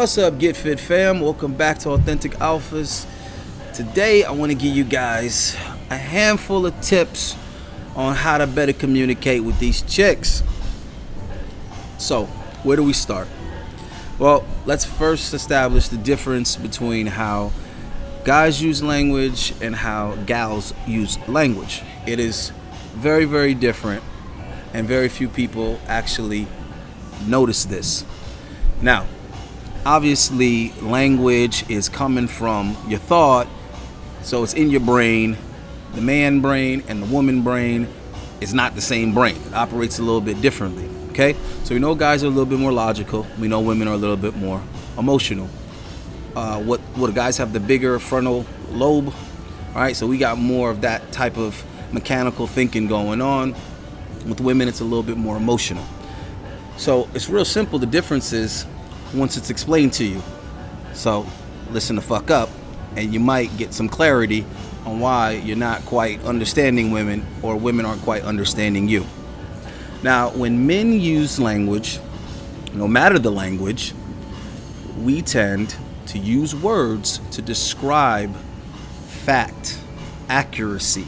What's up, Get Fit fam? Welcome back to Authentic Alphas. Today I want to give you guys a handful of tips on how to better communicate with these chicks. So, where do we start? Well, let's first establish the difference between how guys use language and how gals use language. It is very, very different, and very few people actually notice this. Now, obviously, language is coming from your thought, so it's in your brain. The man brain and the woman brain is not the same brain. It operates a little bit differently, okay? So we know guys are a little bit more logical. We know women are a little bit more emotional. What guys have the bigger frontal lobe, all right? So we got more of that type of mechanical thinking going on. With women, it's a little bit more emotional. So it's real simple. The difference is once it's explained to you. So listen the fuck up, and you might get some clarity on why you're not quite understanding women, or women aren't quite understanding you. Now, when men use language, no matter the language, we tend to use words to describe fact, accuracy.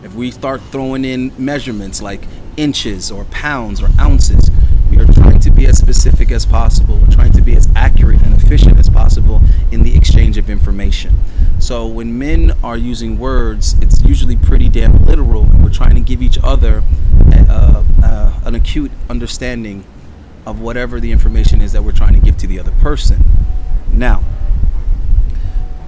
If we start throwing in measurements like inches or pounds or ounces, we are trying to be as specific as possible. We're trying to be as accurate and efficient as possible in the exchange of information. So when men are using words, it's usually pretty damn literal, and we're trying to give each other an acute understanding of whatever the information is that we're trying to give to the other person. Now,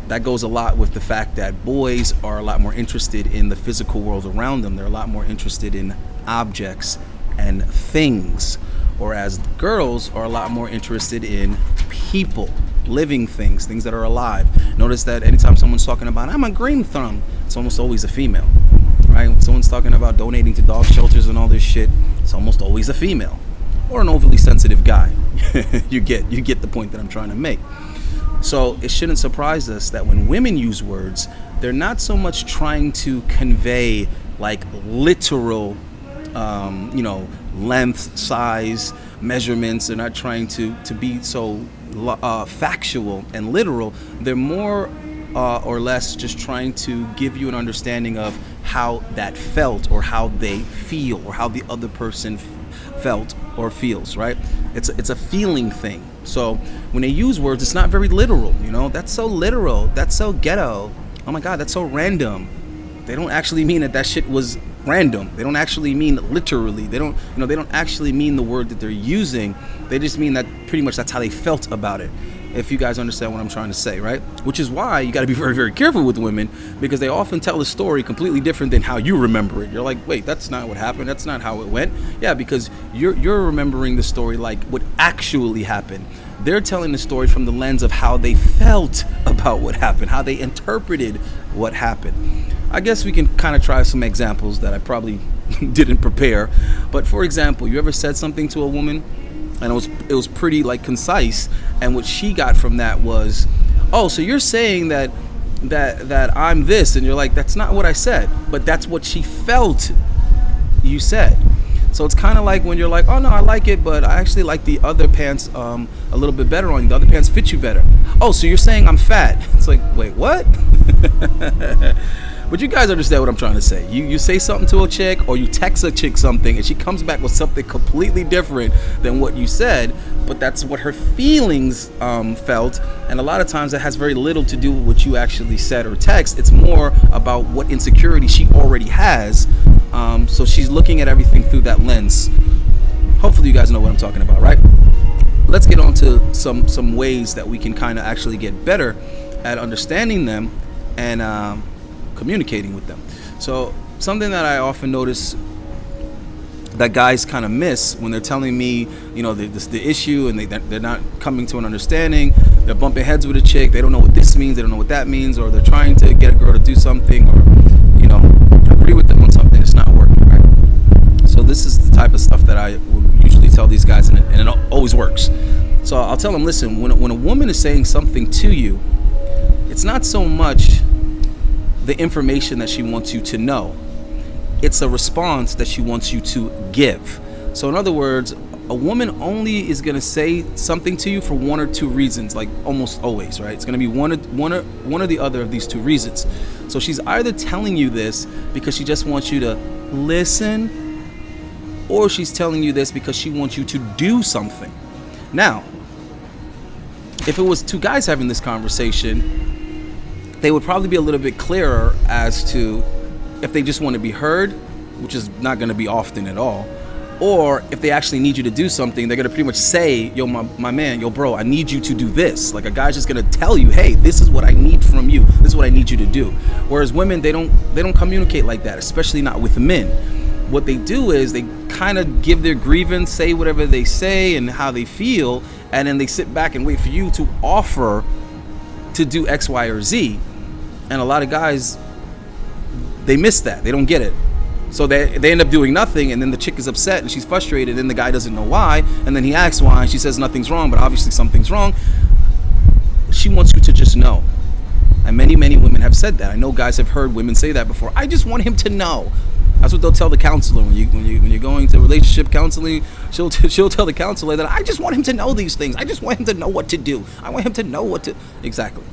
that goes a lot with the fact that boys are a lot more interested in the physical world around them. They're a lot more interested in objects and things, whereas girls are a lot more interested in people, living things that are alive. Notice that anytime someone's talking about, I'm a green thumb, it's almost always a female, right? When someone's talking about donating to dog shelters and all this shit, it's almost always a female or an overly sensitive guy. You get the point that I'm trying to make. So it shouldn't surprise us that when women use words, they're not so much trying to convey like literal length, size, measurements. They're not trying to be so factual and literal. They're more or less just trying to give you an understanding of how that felt, or how they feel, or how the other person felt or feels, right? It's a feeling thing. So when they use words, it's not very literal. That's so literal. That's so ghetto. Oh my God, that's so random. They don't actually mean that shit was random. They don't actually mean literally. They don't actually mean the word that they're using. They just mean that pretty much that's how they felt about it. If you guys understand what I'm trying to say, right? Which is why you got to be very, very careful with women, because they often tell a story completely different than how you remember it. You're like, wait, that's not what happened. That's not how it went. Yeah, because you're remembering the story like what actually happened. They're telling the story from the lens of how they felt about what happened, how they interpreted what happened. I guess we can kind of try some examples that I probably didn't prepare. But for example, you ever said something to a woman and it was pretty like concise, and what she got from that was, oh, so you're saying that I'm this, and you're like, that's not what I said, but that's what she felt you said. So it's kind of like when you're like, oh no, I like it, but I actually like the other pants a little bit better on you. The other pants fit you better. Oh, so you're saying I'm fat. It's like, wait, what? But you guys understand what I'm trying to say. You say something to a chick, or you text a chick something, and she comes back with something completely different than what you said, but that's what her feelings felt. And a lot of times that has very little to do with what you actually said or text. It's more about what insecurity she already has. So she's looking at everything through that lens. Hopefully you guys know what I'm talking about, right? Let's get on to some ways that we can kind of actually get better at understanding them and communicating with them. So something that I often notice that guys kind of miss when they're telling me, the issue, and they're not coming to an understanding. They're bumping heads with a chick. They don't know what this means. They don't know what that means, or they're trying to get a girl to do something, or agree with them on something. It's not working, right? So this is the type of stuff that I would usually tell these guys, and it always works. So I'll tell them, listen, when a woman is saying something to you, it's not so much the information that she wants you to know. It's a response that she wants you to give. So in other words, a woman only is gonna say something to you for one or two reasons, like almost always, right? It's gonna be one or the other of these two reasons. So she's either telling you this because she just wants you to listen, or she's telling you this because she wants you to do something. Now, if it was two guys having this conversation, they would probably be a little bit clearer as to if they just want to be heard, which is not going to be often at all, or if they actually need you to do something, they're going to pretty much say, yo, my man, yo, bro, I need you to do this. Like, a guy's just going to tell you, hey, this is what I need from you. This is what I need you to do. Whereas women, they don't communicate like that, especially not with men. What they do is they kind of give their grievance, say whatever they say and how they feel, and then they sit back and wait for you to offer to do X, Y, or Z. And a lot of guys, they miss that. They don't get it. So they end up doing nothing, and then the chick is upset and she's frustrated, and the guy doesn't know why, and then he asks why, and she says nothing's wrong, but obviously something's wrong. She wants you to just know. And many women have said that. I know guys have heard women say that before. I just want him to know. That's what they'll tell the counselor when you're going to relationship counseling. She'll tell the counselor that I just want him to know these things. I just want him to know what to do. I want him to know what to. Exactly.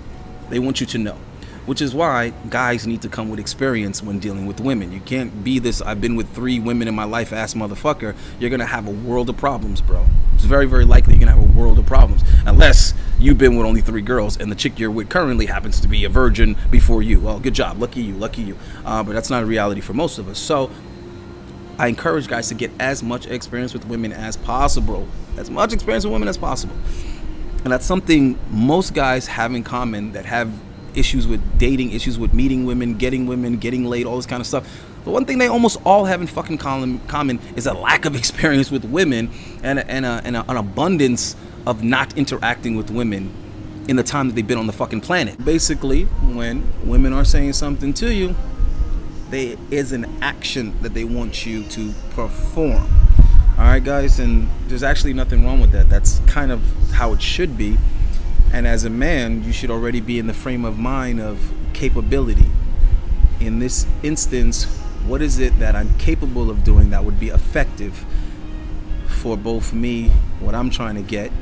They want you to know. Which is why guys need to come with experience when dealing with women. You can't be this, I've been with 3 women in my life ass motherfucker. You're going to have a world of problems, bro. It's very, very likely you're going to have a world of problems. Unless you've been with only 3 girls and the chick you're with currently happens to be a virgin before you. Well, good job. Lucky you. But that's not a reality for most of us. So I encourage guys to get as much experience with women as possible. As much experience with women as possible. And that's something most guys have in common that have issues with dating, issues with meeting women, getting laid, all this kind of stuff. The one thing they almost all have in fucking common is a lack of experience with women and an abundance of not interacting with women in the time that they've been on the fucking planet. Basically, when women are saying something to you, there is an action that they want you to perform. All right, guys, and there's actually nothing wrong with that. That's kind of how it should be. And as a man, you should already be in the frame of mind of capability. In this instance, what is it that I'm capable of doing that would be effective for both me, what I'm trying to get,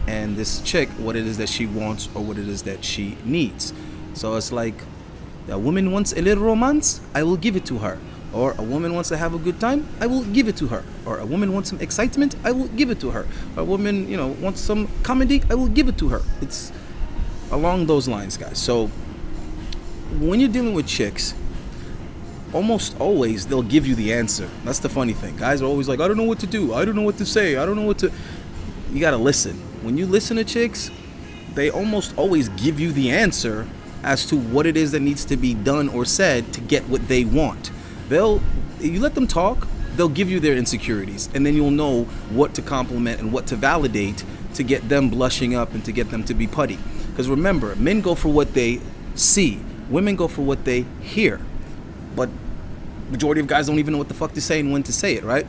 and this chick, what it is that she wants or what it is that she needs. So it's like, a woman wants a little romance, I will give it to her. Or a woman wants to have a good time, I will give it to her. Or a woman wants some excitement, I will give it to her. Or a woman, wants some comedy, I will give it to her. It's along those lines, guys. So when you're dealing with chicks, almost always they'll give you the answer. That's the funny thing. Guys are always like, I don't know what to do. I don't know what to say. I don't know what to... You gotta listen. When you listen to chicks, they almost always give you the answer as to what it is that needs to be done or said to get what they want. You let them talk, they'll give you their insecurities, and then you'll know what to compliment and what to validate to get them blushing up and to get them to be putty. Because remember, men go for what they see, women go for what they hear. But majority of guys don't even know what the fuck to say and when to say it, right?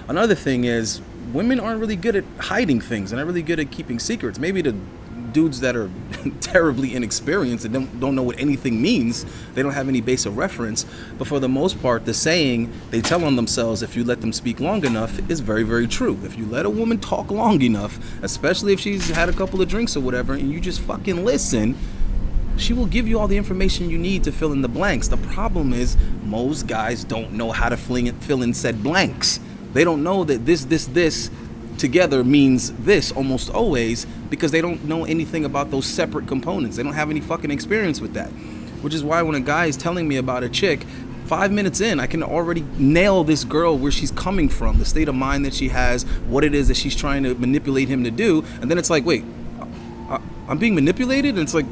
Another thing is, women aren't really good at hiding things. They're not really good at keeping secrets. Maybe the dudes that are terribly inexperienced and don't know what anything means, they don't have any base of reference, but for the most part, the saying they tell on themselves, if you let them speak long enough, is very, very true. If you let a woman talk long enough, especially if she's had a couple of drinks or whatever, and you just fucking listen, she will give you all the information you need to fill in the blanks. The problem is, most guys don't know how to fill in said blanks. They don't know that this together means this almost always, because they don't know anything about those separate components. They don't have any fucking experience with that. Which is why when a guy is telling me about a chick, 5 minutes in, I can already nail this girl, where she's coming from, the state of mind that she has, what it is that she's trying to manipulate him to do. And then it's like, wait, I'm being manipulated? And it's like,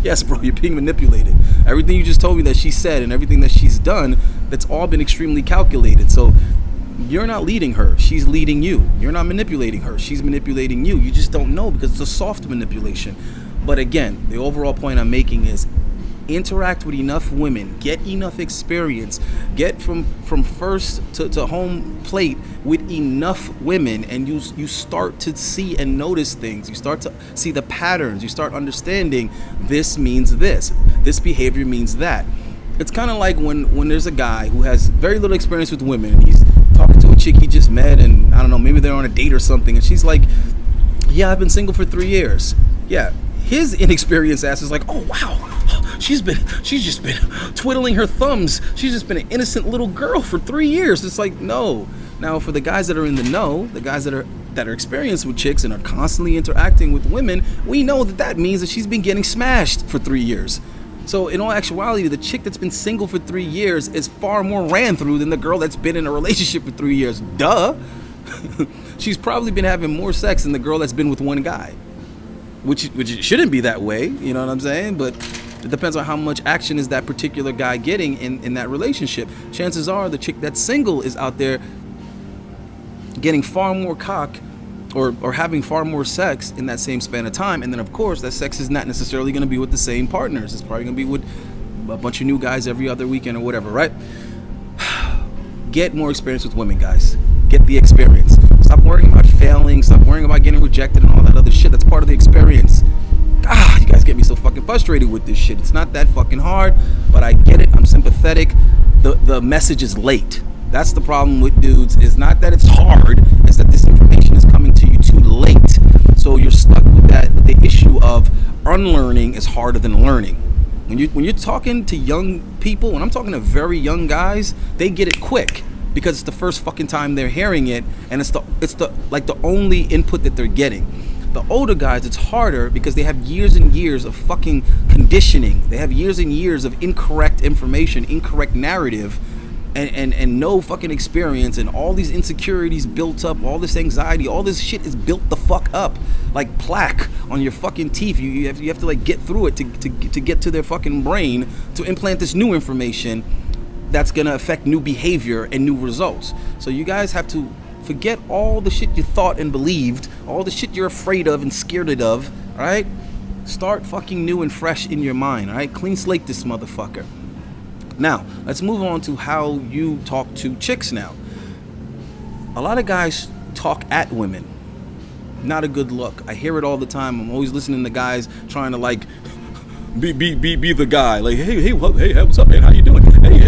yes, bro, you're being manipulated. Everything you just told me that she said and everything that she's done, that's all been extremely calculated. So you're not leading her, she's leading you. You're not manipulating her, she's manipulating you. You just don't know because it's a soft manipulation. But again, the overall point I'm making is interact with enough women, get enough experience, get from first to home plate with enough women, and you start to see and notice things. You start to see the patterns. You start understanding this means this behavior means that. It's kind of like when there's a guy who has very little experience with women, and talking to a chick he just met, and I don't know, maybe they're on a date or something, and she's like, yeah, I've been single for 3 years. Yeah, his inexperienced ass is like, oh wow, she's just been twiddling her thumbs. She's just been an innocent little girl for 3 years. It's like, no. Now, for the guys that are in the know, the guys that are experienced with chicks and are constantly interacting with women, we know that means that she's been getting smashed for 3 years. So in all actuality, the chick that's been single for 3 years is far more ran through than the girl that's been in a relationship for 3 years. Duh. She's probably been having more sex than the girl that's been with one guy, which it shouldn't be that way, you know what I'm saying? But it depends on how much action is that particular guy getting in that relationship. Chances are the chick that's single is out there getting far more cock or having far more sex in that same span of time. And then of course that sex is not necessarily going to be with the same partners. It's probably going to be with a bunch of new guys every other weekend or whatever, right? Get more experience with women, guys. Get the experience. Stop worrying about failing. Stop worrying about getting rejected and all that other shit. That's part of the experience. Ah, you guys get me so fucking frustrated with this shit. It's not that fucking hard, but I get it. I'm sympathetic. The message is late. That's the problem with dudes. It's not that it's hard. It's that this information is coming to you too late. So you're stuck with that. The issue of unlearning is harder than learning. When you're talking to young people, when I'm talking to very young guys, they get it quick because it's the first fucking time they're hearing it, and it's the only input that they're getting. The older guys, it's harder because they have years and years of fucking conditioning. They have years and years of incorrect information, incorrect narrative, and no fucking experience, and all these insecurities built up, all this anxiety, all this shit is built the fuck up like plaque on your fucking teeth. You have to like get through it to get to their fucking brain to implant this new information that's gonna affect new behavior and new results. So you guys have to forget all the shit you thought and believed, all the shit you're afraid of and scared of, all right? Start fucking new and fresh in your mind, all right? Clean slate this motherfucker. Now, let's move on to how you talk to chicks now. A lot of guys talk at women. Not a good look. I hear it all the time. I'm always listening to guys trying to like be the guy. Like, hey, what's up, man? How you doing? Hey,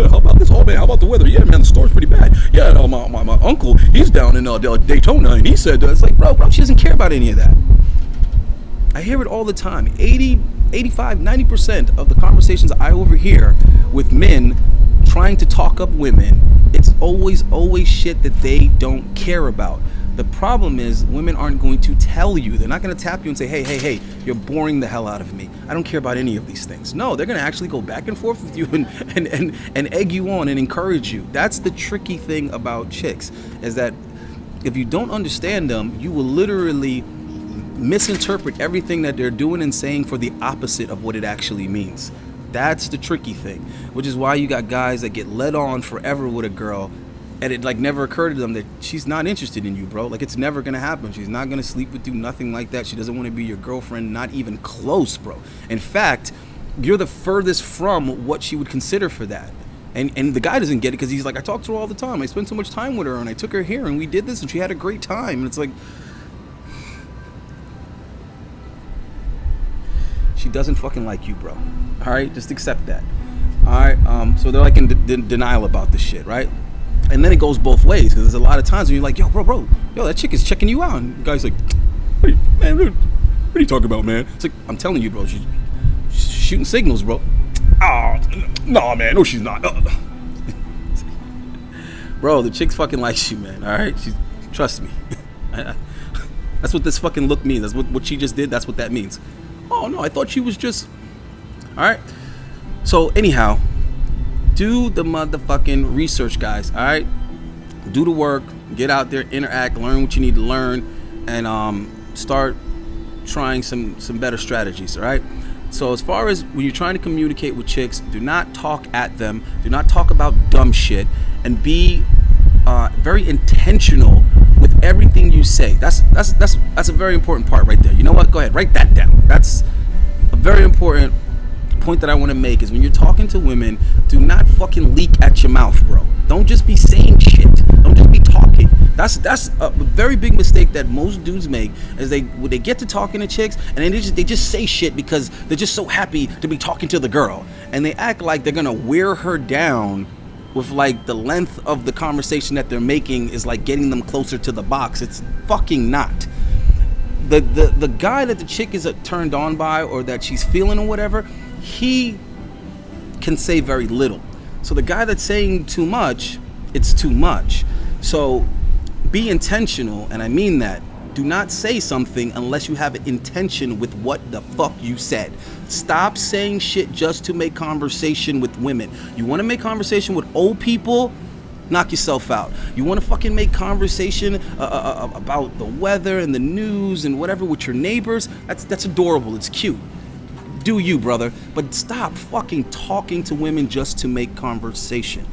how about this? Oh, man, how about the weather? Yeah, man, the storm's pretty bad. Yeah, my uncle, he's down in Daytona, and he said, it's like, bro, she doesn't care about any of that. I hear it all the time. 80, 85, 90% of the conversations I overhear with men trying to talk up women, it's always shit that they don't care about. The problem is women aren't going to tell you. They're not going to tap you and say, hey, you're boring the hell out of me. I don't care about any of these things. No, they're going to actually go back and forth with you and egg you on and encourage you. That's the tricky thing about chicks, is that if you don't understand them, you will literally misinterpret everything that they're doing and saying for the opposite of what it actually means. That's the tricky thing, which is why you got guys that get led on forever with a girl, and it like never occurred to them that she's not interested in you, bro. Like, it's never gonna happen. She's not gonna sleep with you, nothing like that. She doesn't want to be your girlfriend, not even close, bro. In fact, you're the furthest from what she would consider for that. And the guy doesn't get it because he's like, I talk to her all the time. I spend so much time with her, and I took her here, and we did this, and she had a great time. And it's like, she doesn't fucking like you, bro. All right, just accept that. All right, so they're like in denial about this shit, right? And then it goes both ways, because there's a lot of times when you're like, yo, that chick is checking you out, and the guy's like, what are you talking about, man? It's like, I'm telling you, bro, she's shooting signals, bro. Oh, no, man, no, she's not. Bro, the chick fucking likes you, man. All right, trust me. That's what this fucking look means. That's what she just did. That's what that means. Oh no, I thought she was just. All right. So anyhow, do the motherfucking research, guys. All right. Do the work. Get out there, interact, learn what you need to learn, and start trying some better strategies. All right. So as far as when you're trying to communicate with chicks, do not talk at them. Do not talk about dumb shit, and be very intentional with everything you say. That's a very important part right there. You know what? Go ahead, write that down. That's a very important point that I want to make, is when you're talking to women, do not fucking leak at your mouth, bro. Don't just be saying shit. Don't just be talking. That's a very big mistake that most dudes make, is when they get to talking to chicks, and then they just say shit because they're just so happy to be talking to the girl, and they act like they're gonna wear her down with like the length of the conversation that they're making is like getting them closer to the box. It's fucking not. The guy that the chick is turned on by or that she's feeling or whatever, he can say very little. So the guy that's saying too much, it's too much. So be intentional, and I mean that. Do not say something unless you have an intention with what the fuck you said. Stop saying shit just to make conversation with women. You want to make conversation with old people? Knock yourself out. You want to fucking make conversation about the weather and the news and whatever with your neighbors? That's adorable. It's cute. Do you, brother? But stop fucking talking to women just to make conversation.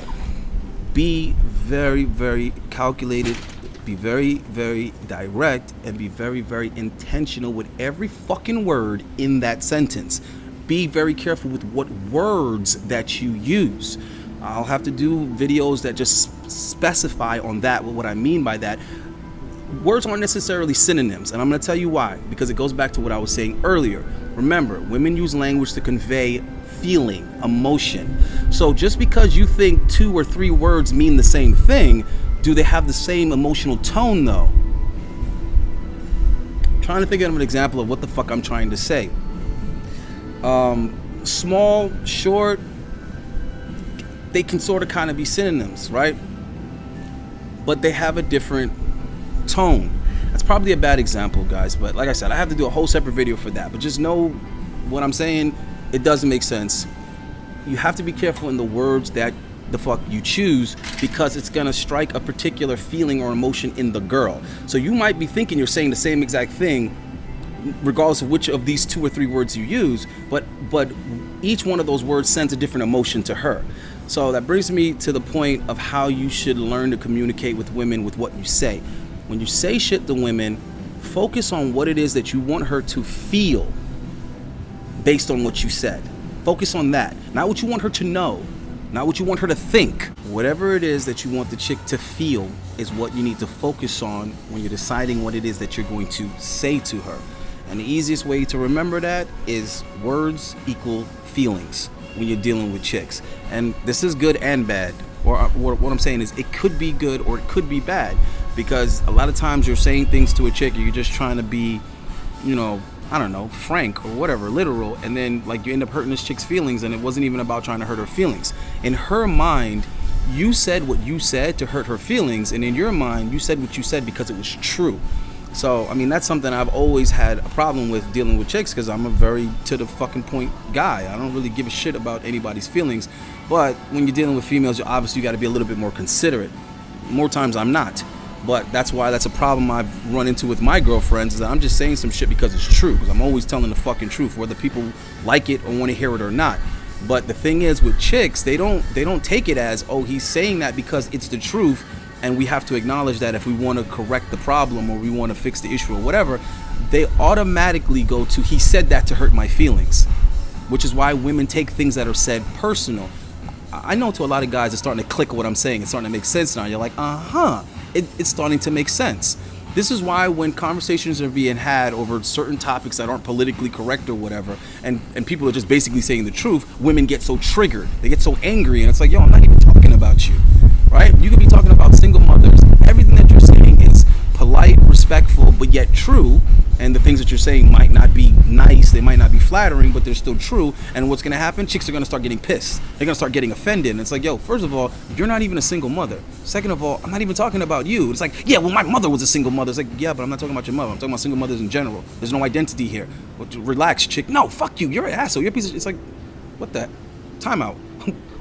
Be very, very calculated. Be very, very direct, and be very, very intentional with every fucking word in that sentence. Be very careful with what words that you use. I'll have to do videos that just specify on that, what I mean by that. Words aren't necessarily synonyms, and I'm going to tell you why, because it goes back to what I was saying earlier. Remember, women use language to convey feeling, emotion. So just because you think 2 or 3 words mean the same thing, do they have the same emotional tone though? I'm trying to think of an example of what the fuck I'm trying to say. Small, short, they can sort of kind of be synonyms, right? But they have a different tone. That's probably a bad example, guys, but like I said, I have to do a whole separate video for that. But just know what I'm saying, it doesn't make sense. You have to be careful in the words that the fuck you choose, because it's gonna strike a particular feeling or emotion in the girl. So you might be thinking you're saying the same exact thing regardless of which of these 2 or 3 words you use, but each one of those words sends a different emotion to her. So that brings me to the point of how you should learn to communicate with women with what you say. When you say shit to women, focus on what it is that you want her to feel based on what you said. Focus on that, not what you want her to know, not what you want her to think. Whatever it is that you want the chick to feel is what you need to focus on when you're deciding what it is that you're going to say to her. And the easiest way to remember that is words equal feelings when you're dealing with chicks. And this is good and bad. Or what I'm saying is it could be good or it could be bad, because a lot of times you're saying things to a chick and you're just trying to be, you know, I don't know, frank or whatever, literal, and then like you end up hurting this chick's feelings, and it wasn't even about trying to hurt her feelings. In her mind, you said what you said to hurt her feelings, and in your mind, you said what you said because it was true. So, I mean, that's something I've always had a problem with dealing with chicks, because I'm a very to the fucking point guy. I don't really give a shit about anybody's feelings, but when you're dealing with females, you got to be a little bit more considerate. More times I'm not. But that's why that's a problem I've run into with my girlfriends, is that I'm just saying some shit because it's true. Because I'm always telling the fucking truth, whether people like it or want to hear it or not. But the thing is, with chicks, they don't take it as, oh, he's saying that because it's the truth, and we have to acknowledge that if we want to correct the problem or we want to fix the issue or whatever. They automatically go to, he said that to hurt my feelings, which is why women take things that are said personal. I know to a lot of guys, it's starting to click what I'm saying. It's starting to make sense now. You're like, it's starting to make sense. This is why when conversations are being had over certain topics that aren't politically correct or whatever, and people are just basically saying the truth, women get so triggered. They get so angry, and it's like, yo, I'm not even talking about you, right? You could be talking about single mothers. Everything that you're saying is polite, respectful, but yet true. And the things that you're saying might not be nice, they might not be flattering, but they're still true. And what's gonna happen? Chicks are gonna start getting pissed. They're gonna start getting offended. And it's like, yo, first of all, you're not even a single mother. Second of all, I'm not even talking about you. It's like, yeah, well, my mother was a single mother. It's like, yeah, but I'm not talking about your mother. I'm talking about single mothers in general. There's no identity here. Well, relax, chick. No, fuck you. You're an asshole. You're a piece of. It's like, what the? Time out.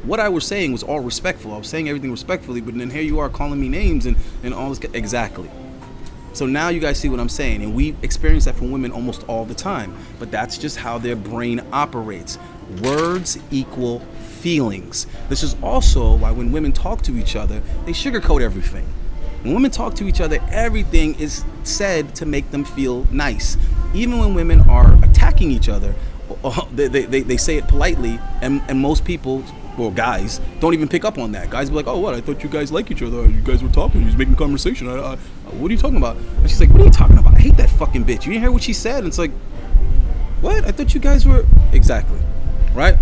What I was saying was all respectful. I was saying everything respectfully, but then here you are calling me names and all this. Exactly. So now you guys see what I'm saying, and we experience that from women almost all the time, but that's just how their brain operates. Words equal feelings. This is also why when women talk to each other, they sugarcoat everything. When women talk to each other, everything is said to make them feel nice. Even when women are attacking each other, they say it politely, and most people, well, guys, don't even pick up on that. Guys be like, oh, what? I thought you guys like each other. You guys were talking. You was making conversation. What are you talking about? And she's like, what are you talking about? I hate that fucking bitch. You didn't hear what she said? And it's like, what? I thought you guys were... Exactly. Right?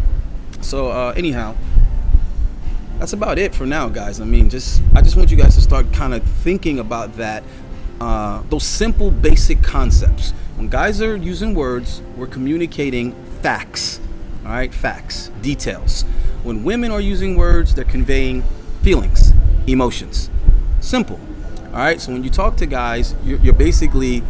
So, anyhow, that's about it for now, guys. I mean, I just want you guys to start kind of thinking about that, those simple, basic concepts. When guys are using words, we're communicating facts, all right? Facts, details. When women are using words, they're conveying feelings, emotions. Simple, all right? So when you talk to guys, you're basically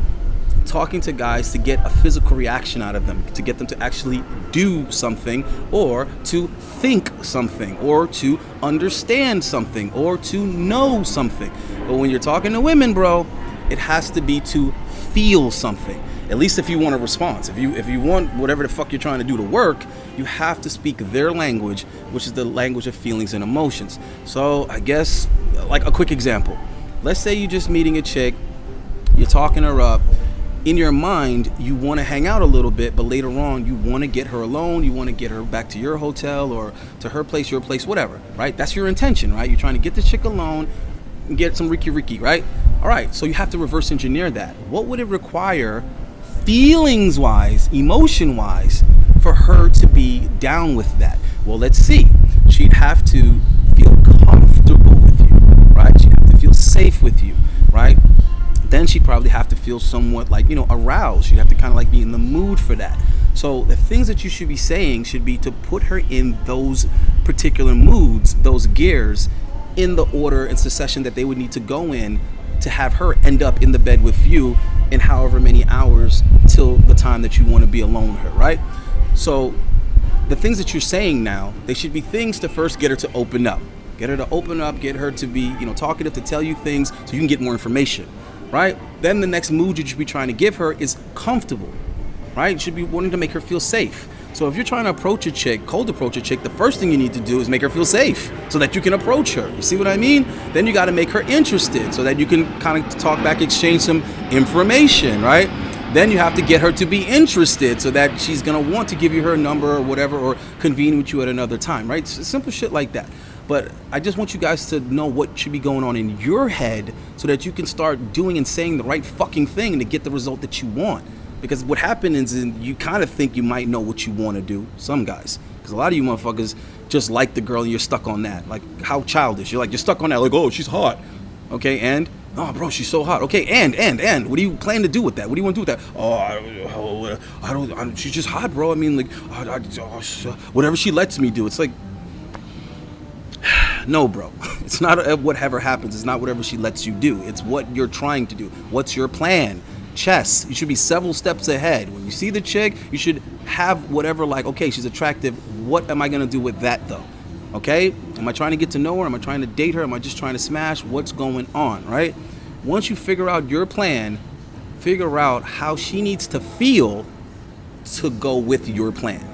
talking to guys to get a physical reaction out of them, to get them to actually do something, or to think something, or to understand something, or to know something. But when you're talking to women, bro, it has to be to feel something. At least if you want a response. If you want whatever the fuck you're trying to do to work, you have to speak their language, which is the language of feelings and emotions. So I guess, like a quick example. Let's say you're just meeting a chick, you're talking her up. In your mind, you want to hang out a little bit, but later on, you want to get her alone. You want to get her back to your hotel or to her place, your place, whatever, right? That's your intention, right? You're trying to get the chick alone and get some Ricky, right? All right, so you have to reverse engineer that. What would it require, feelings-wise, emotion-wise, for her to be down with that? Well, let's see. She'd have to feel comfortable with you, right? She'd have to feel safe with you, right? Then she'd probably have to feel somewhat like, aroused. She'd have to kind of like be in the mood for that. So the things that you should be saying should be to put her in those particular moods, those gears, in the order and succession that they would need to go in to have her end up in the bed with you in however many hours till the time that you want to be alone with her, right? So the things that you're saying now, they should be things to first get her to open up. Get her to open up, get her to be, talkative, to tell you things so you can get more information. Right? Then the next mood you should be trying to give her is comfortable, right? You should be wanting to make her feel safe. So if you're trying to approach a chick, cold approach a chick, the first thing you need to do is make her feel safe so that you can approach her. You see what I mean? Then you got to make her interested so that you can kind of talk back, exchange some information, right? Then you have to get her to be interested so that she's going to want to give you her number or whatever, or convene with you at another time, right? Simple shit like that. But I just want you guys to know what should be going on in your head so that you can start doing and saying the right fucking thing to get the result that you want. Because what happens is you kind of think you might know what you want to do, some guys. Because a lot of you motherfuckers just like the girl and you're stuck on that. Like, how childish. You're stuck on that. Like, oh, she's hot. Okay, and? Oh, bro, she's so hot. Okay, and. What do you plan to do with that? What do you want to do with that? Oh, I don't, she's just hot, bro. I mean, like, whatever she lets me do. It's like, no, bro. It's not whatever happens. It's not whatever she lets you do. It's what you're trying to do. What's your plan? Chess. You should be several steps ahead. When you see the chick, you should have whatever, like, okay, she's attractive. What am I going to do with that, though? Okay? Am I trying to get to know her? Am I trying to date her? Am I just trying to smash? What's going on, right? Once you figure out your plan, figure out how she needs to feel to go with your plan.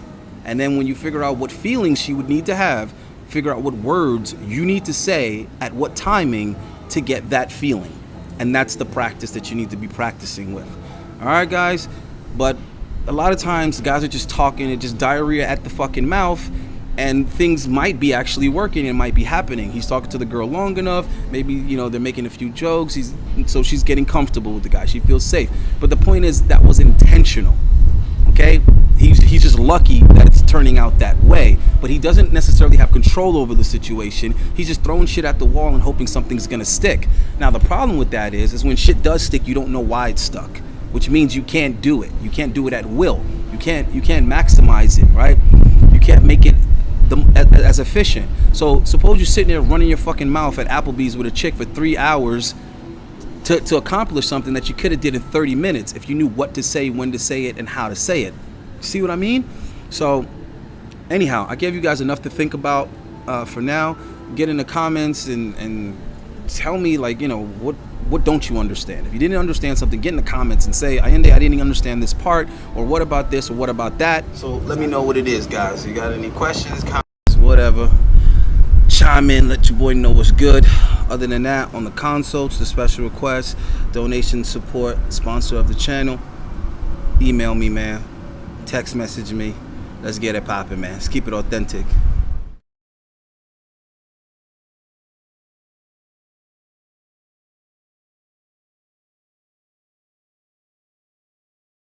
And then when you figure out what feelings she would need to have, figure out what words you need to say at what timing to get that feeling. And that's the practice that you need to be practicing with. All right, guys? But a lot of times guys are just talking and just diarrhea at the fucking mouth, and things might be actually working and might be happening. He's talking to the girl long enough. Maybe, they're making a few jokes. So she's getting comfortable with the guy. She feels safe. But the point is that was intentional. Okay? He's just lucky that it's turning out that way, but he doesn't necessarily have control over the situation. He's just throwing shit at the wall and hoping something's gonna stick. Now the problem with that is when shit does stick, you don't know why it's stuck, which means you can't do it. You can't do it at will. You can't maximize it, right? You can't make it as efficient. So suppose you're sitting there running your fucking mouth at Applebee's with a chick for 3 hours to accomplish something that you could have did in 30 minutes if you knew what to say, when to say it, and how to say it. See what I mean? So anyhow, I gave you guys enough to think about for now. Get in the comments and tell me, like, what don't you understand? If you didn't understand something, get in the comments and say, I didn't understand this part, or what about this, or what about that. So let me know what it is, guys. You got any questions, comments, whatever, chime in, let your boy know what's good. Other than that, on the consults, the special requests, donation support, sponsor of the channel, email me, man. Text message me. Let's get it popping, man. Let's keep it authentic.